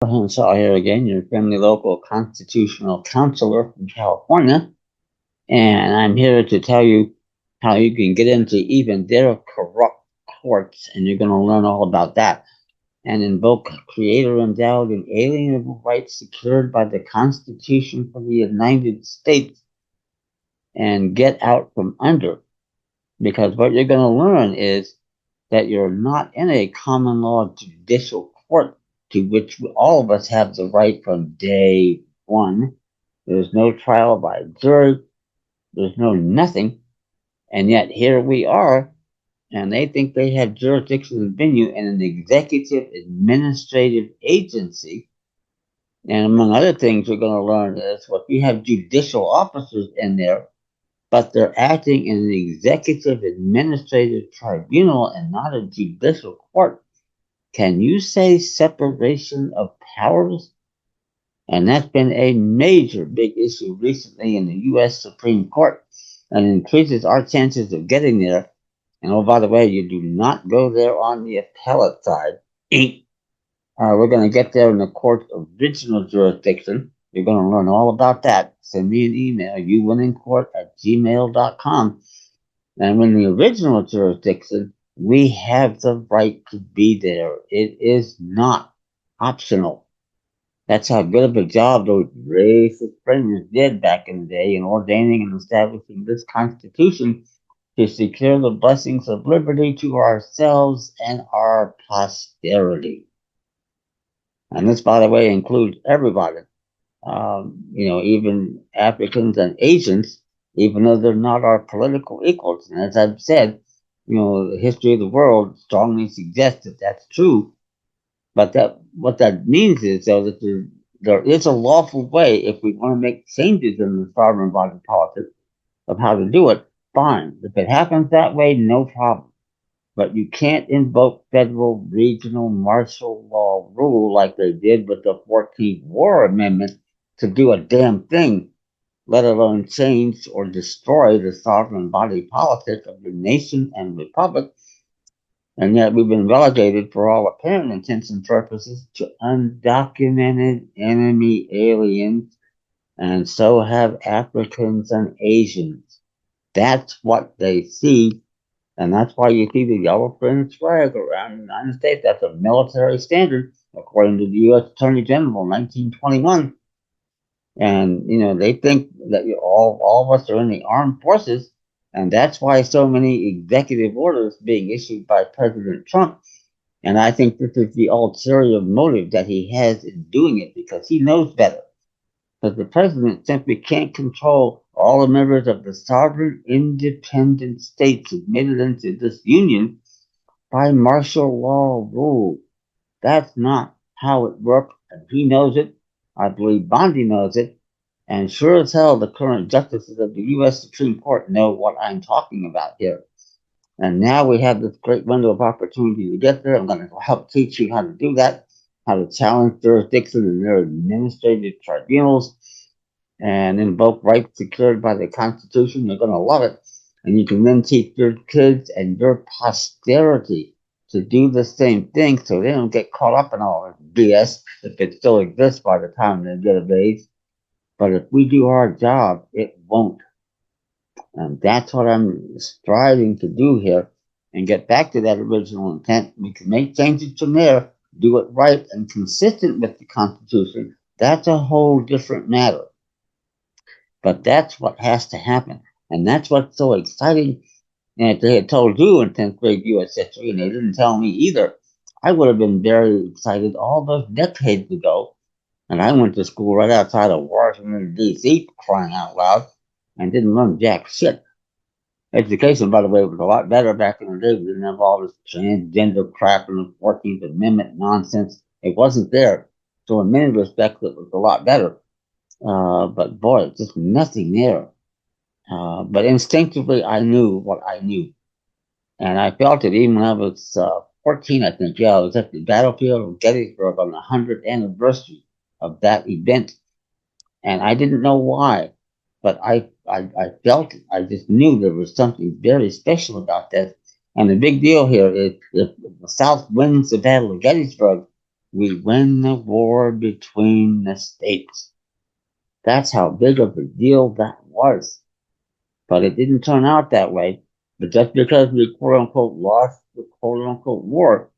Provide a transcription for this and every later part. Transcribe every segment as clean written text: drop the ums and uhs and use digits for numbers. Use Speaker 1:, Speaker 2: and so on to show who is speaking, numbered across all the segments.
Speaker 1: Shaw here again, your friendly local constitutional counselor from California, and I'm here to tell you how you can get into even their corrupt courts, and you're going to learn all about that, and invoke creator endowed and alienable rights secured by the Constitution for the United States and get out from under. Because what you're going to learn is that you're not in a common law judicial court to which all of us have the right from day one. There's no trial by jury. There's no nothing. And yet here we are, and they think they have jurisdiction and venue in an executive administrative agency. And among other things, we're going to learn is what you have judicial officers in there, but they're acting in an executive administrative tribunal and not a judicial court. Can you say separation of powers? And that's been a major big issue recently in the U.S. Supreme Court and increases our chances of getting there. And oh, by the way, you do not go there on the appellate side. We're going to get there in the court's original jurisdiction. You're going to learn all about that. Send me an email, youwinningcourt@gmail.com. And in the original jurisdiction, we have the right to be there. It is not optional. That's how good of a job those racist framers did back in the day in ordaining and establishing this Constitution to secure the blessings of liberty to ourselves and our posterity. And this, by the way, includes everybody. Even Africans and Asians, even though they're not our political equals. And as I've said, the history of the world strongly suggests that that's true. But what that means is, though, that there is a lawful way if we want to make changes in the sovereign body politic of how to do it. Fine. If it happens that way, no problem. But you can't invoke federal, regional, martial law rule like they did with the 14th War Amendment to do a damn thing, let alone change or destroy the sovereign body politic of the nation and republic. And yet we've been relegated, for all apparent intents and purposes, to undocumented enemy aliens, and so have Africans and Asians. That's what they see, and that's why you see the yellow fringe flag around the United States. That's a military standard, according to the U.S. Attorney General in 1921. And, they think that all of us are in the armed forces, and that's why so many executive orders being issued by President Trump. And I think this is the ulterior motive that he has in doing it, because he knows better. Because the president simply can't control all the members of the sovereign independent states admitted into this union by martial law rule. That's not how it works, and he knows it. I believe Bondi knows it. And sure as hell, the current justices of the U.S. Supreme Court know what I'm talking about here. And now we have this great window of opportunity to get there. I'm going to help teach you how to do that, how to challenge jurisdiction in their administrative tribunals and invoke rights secured by the Constitution. You're going to love it. And you can then teach your kids and your posterity to do the same thing so they don't get caught up in all this BS if it still exists by the time they get of age. But if we do our job, it won't. And that's what I'm striving to do here and get back to that original intent. We can make changes from there, do it right and consistent with the Constitution. That's a whole different matter. But that's what has to happen. And that's what's so exciting. And if they had told you in 10th grade U.S. history, and they didn't tell me either, I would have been very excited all those decades ago. And I went to school right outside of Washington, D.C., crying out loud, and didn't learn jack shit. Education, by the way, was a lot better back in the day. We didn't have all this transgender crap and the 14th Amendment nonsense. It wasn't there. So in many respects, it was a lot better. But boy, just nothing there. But instinctively, I knew what I knew. And I felt it even when I was 14, I think. Yeah, I was at the battlefield of Gettysburg on the 100th anniversary of that event. And I didn't know why, but I felt it. I just knew there was something very special about that. And the big deal here is if the South wins the Battle of Gettysburg, we win the war between the states. That's how big of a deal that was. But it didn't turn out that way. But just because we quote unquote lost the quote unquote war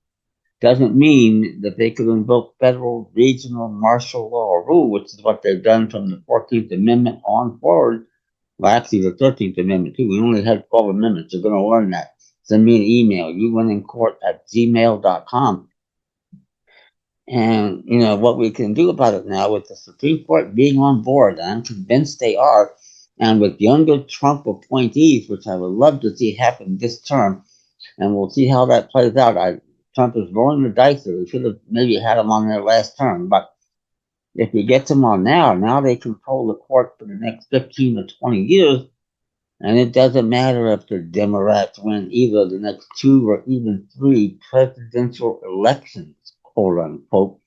Speaker 1: doesn't mean that they could invoke federal, regional, martial law or rule, which is what they've done from the 14th Amendment on forward. Well, actually, the 13th Amendment, too. We only had 12 amendments. You're going to learn that. Send me an email, youwinnincourt@gmail.com. And, what we can do about it now with the Supreme Court being on board, and I'm convinced they are, and with younger Trump appointees, which I would love to see happen this term, and we'll see how that plays out. Trump is rolling the dice there. We should have maybe had him on their last term, but if he gets him on now they control the court for the next 15 to 20 years, and it doesn't matter if the Democrats win either the next two or even three presidential elections, quote unquote.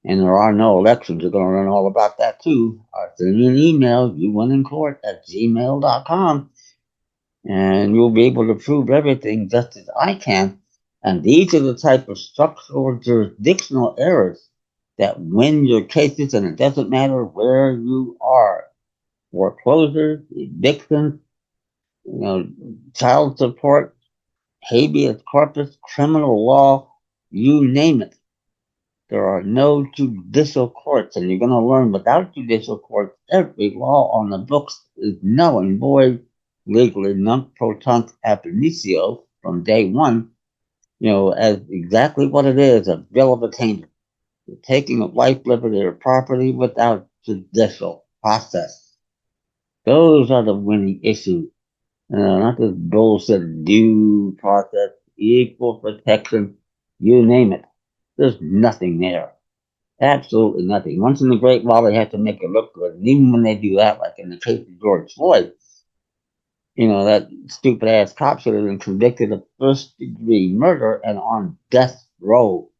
Speaker 1: And there are no elections. You're going to learn all about that too. Send me an email, youwinnincourt@gmail.com, and you'll be able to prove everything just as I can. And these are the type of structural jurisdictional errors that win your cases, and it doesn't matter where you are. Foreclosures, evictions, child support, habeas corpus, criminal law, you name it. There are no judicial courts, and you're going to learn without judicial courts, every law on the books is null and void, legally non pro tunc ab initio from day one, as exactly what it is, a bill of attainder. The taking of life, liberty, or property without judicial process. Those are the winning issues. Not this bullshit due process, equal protection, you name it. There's nothing there. Absolutely nothing. Once in a great while, they have to make it look good. And even when they do that, like in the case of George Floyd, that stupid ass cop should have been convicted of first degree murder and on death row.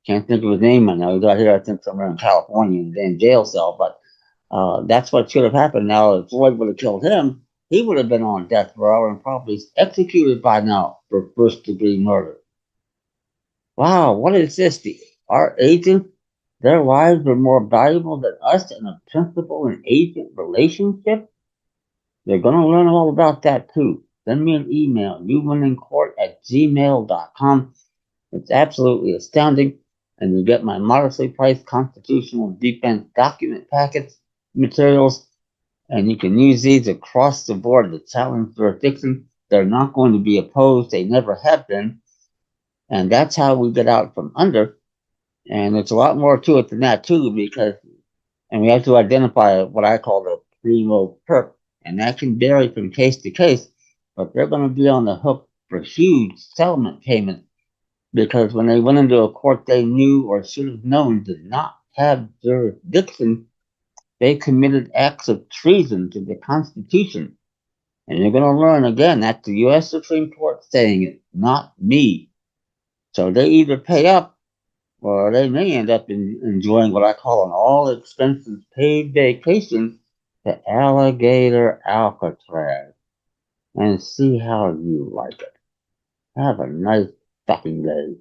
Speaker 1: Can't think of his name right now. He's out here, I think, somewhere in California in a jail cell. But that's what should have happened. Now, if Floyd would have killed him, he would have been on death row and probably executed by now for first degree murder. Wow, what is this? Our agents, their lives are more valuable than us in a principal and agent relationship? They're going to learn all about that too. Send me an email, youwinnincourt@gmail.com. It's absolutely astounding. And you get my modestly priced constitutional defense document packets, materials, and you can use these across the board to challenge jurisdiction. They're not going to be opposed. They never have been. And that's how we get out from under. And it's a lot more to it than that too, and we have to identify what I call the primo perp, and that can vary from case to case, but they're going to be on the hook for huge settlement payments because when they went into a court they knew or should have known did not have jurisdiction, they committed acts of treason to the Constitution. And you're going to learn again that's the U.S. Supreme Court saying it, not me. So they either pay up or they may end up enjoying what I call an all expenses paid vacation to Alligator Alcatraz and see how you like it. Have a nice fucking day.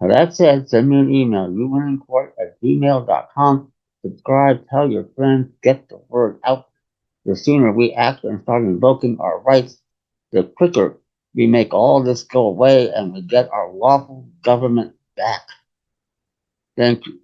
Speaker 1: Now that said, send me an email, youwinnincourt@gmail.com. Subscribe, tell your friends, get the word out. The sooner we act and start invoking our rights, the quicker we make all this go away and we get our lawful government back. Thank you.